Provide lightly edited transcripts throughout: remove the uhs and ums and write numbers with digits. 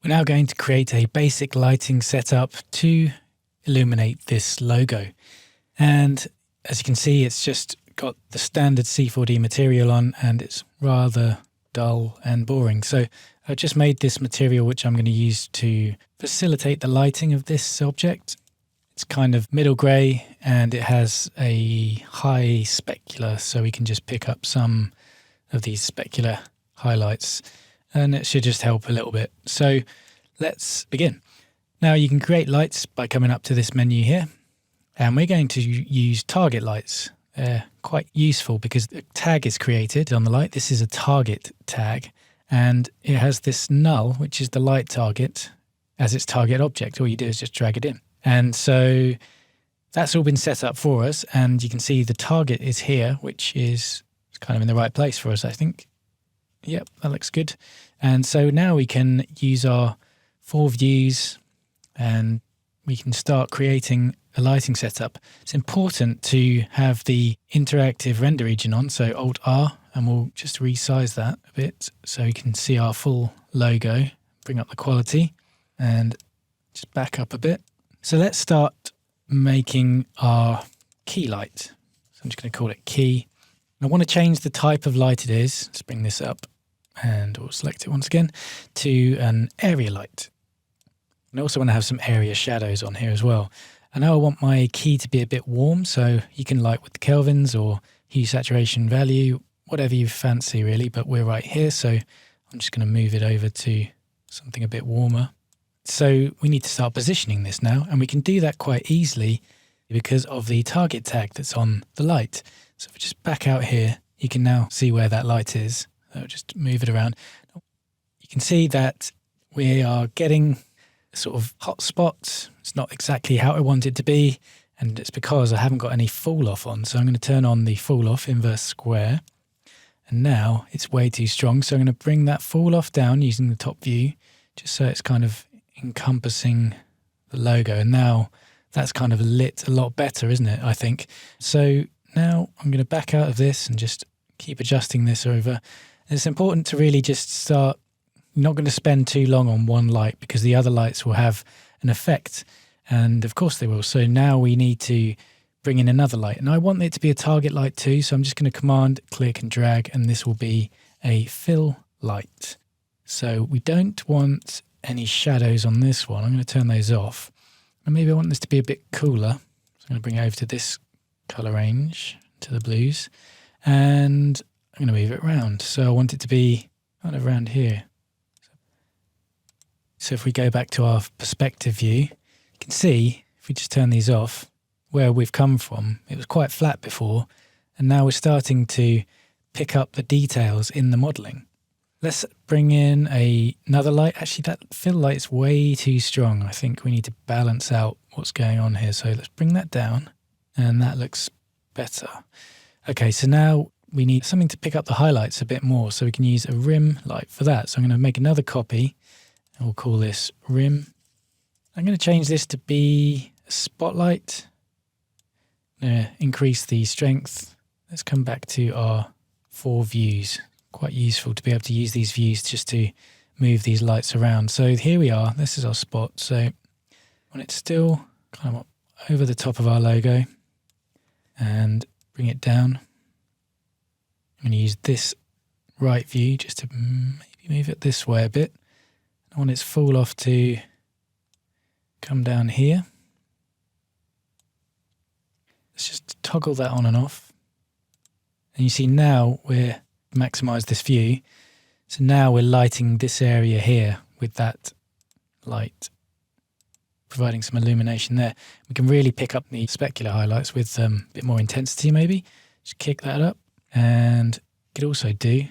We're now going to create a basic lighting setup to illuminate this logo. And as you can see, it's just got the standard C4D material on, and it's rather dull and boring. So I've just made this material which I'm going to use to facilitate the lighting of this object. It's kind of middle grey and it has a high specular, so we can just pick up some of these specular highlights and it should just help a little bit. So let's begin. Now you can create lights by coming up to this menu here, and we're going to use target lights. They're quite useful because the tag is created on the light. This is a target tag and it has this null, which is the light target, as its target object. All you do is just drag it in. And so that's all been set up for us, and you can see the target is here, which is kind of in the right place for us, I think. Yep, that looks good. And so now we can use our 4 views and we can start creating a lighting setup. It's important to have the interactive render region on, so Alt R, and we'll just resize that a bit so you can see our full logo. Bring up the quality and just back up a bit. So let's start making our key light. So I'm just going to call it key. I want to change the type of light it is. Let's bring this up and we'll select it once again to an area light. And I also want to have some area shadows on here as well. And now I want my key to be a bit warm, so you can light with the kelvins or hue saturation value, whatever you fancy really, but we're right here, so I'm just going to move it over to something a bit warmer. So we need to start positioning this now, and we can do that quite easily because of the target tag that's on the light. So if we just back out here, you can now see where that light is. So just move it around. You can see that we are getting a sort of hot spot. It's not exactly how I want it to be, and it's because I haven't got any fall off on. So I'm going to turn on the fall off inverse square, and now it's way too strong. So I'm going to bring that fall off down using the top view, just so it's kind of encompassing the logo. And now that's kind of lit a lot better, isn't it, I think? So now I'm going to back out of this and just keep adjusting this over. And it's important to really just start. You're not going to spend too long on one light because the other lights will have an effect, and of course they will. So now we need to bring in another light, and I want it to be a target light too, so I'm just going to command click and drag, and this will be a fill light. So we don't want any shadows on this one. I'm going to turn those off, and maybe I want this to be a bit cooler, so I'm going to bring it over to this color range, to the blues, and I'm going to move it around. So I want it to be kind of around here. So if we go back to our perspective view, you can see, if we just turn these off, where we've come from. It was quite flat before, and now we're starting to pick up the details in the modeling. Let's bring in another light. Actually, that fill light is way too strong. I think we need to balance out what's going on here. So let's bring that down, and that looks better. Okay, so now we need something to pick up the highlights a bit more, so we can use a rim light for that. So I'm going to make another copy, and we'll call this rim. I'm going to change this to be a spotlight. I'm going to increase the strength. Let's come back to our 4 views. Quite useful to be able to use these views just to move these lights around. So here we are. This is our spot. So when it's still kind of over the top of our logo, and bring it down. I'm going to use this right view just to maybe move it this way a bit. I want its fall off to come down here. Let's just toggle that on and off. And you see now we're maximize this view. So now we're lighting this area here with that light, providing some illumination there. We can really pick up the specular highlights with a bit more intensity maybe. Just kick that up. And we could also do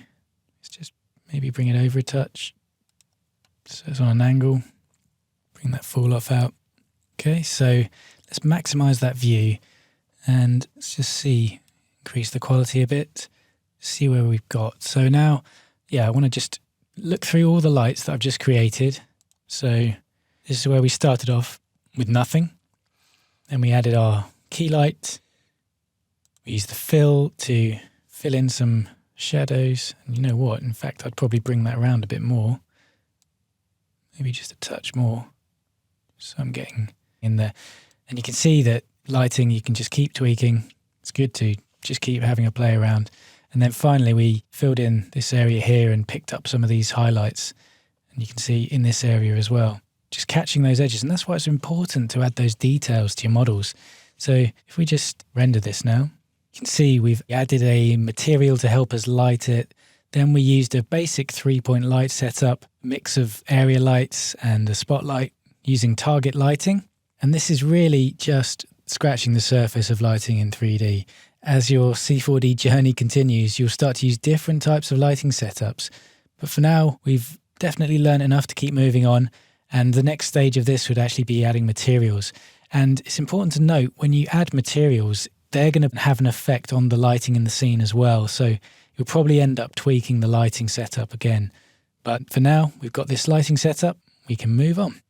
is just maybe bring it over a touch. So it's on an angle. Bring that fall off out. Okay, so let's maximize that view and let's just see, increase the quality a bit, see where we've got. So now, yeah, I want to just look through all the lights that I've just created. So this is where we started off with nothing. Then we added our key light. We used the fill to fill in some shadows. And you know what? In fact, I'd probably bring that around a bit more. maybe just a touch more. So I'm getting in there. And you can see that lighting, you can just keep tweaking. It's good to just keep having a play around. And then finally, we filled in this area here and picked up some of these highlights. And you can see in this area as well, just catching those edges. And that's why it's important to add those details to your models. So if we just render this now, you can see we've added a material to help us light it. Then we used a basic 3-point light setup, mix of area lights and a spotlight using target lighting. And this is really just scratching the surface of lighting in 3D. As your C4D journey continues, you'll start to use different types of lighting setups. But for now, we've definitely learned enough to keep moving on. And the next stage of this would actually be adding materials. And it's important to note, when you add materials, they're going to have an effect on the lighting in the scene as well. So you'll probably end up tweaking the lighting setup again. But for now, we've got this lighting setup. We can move on.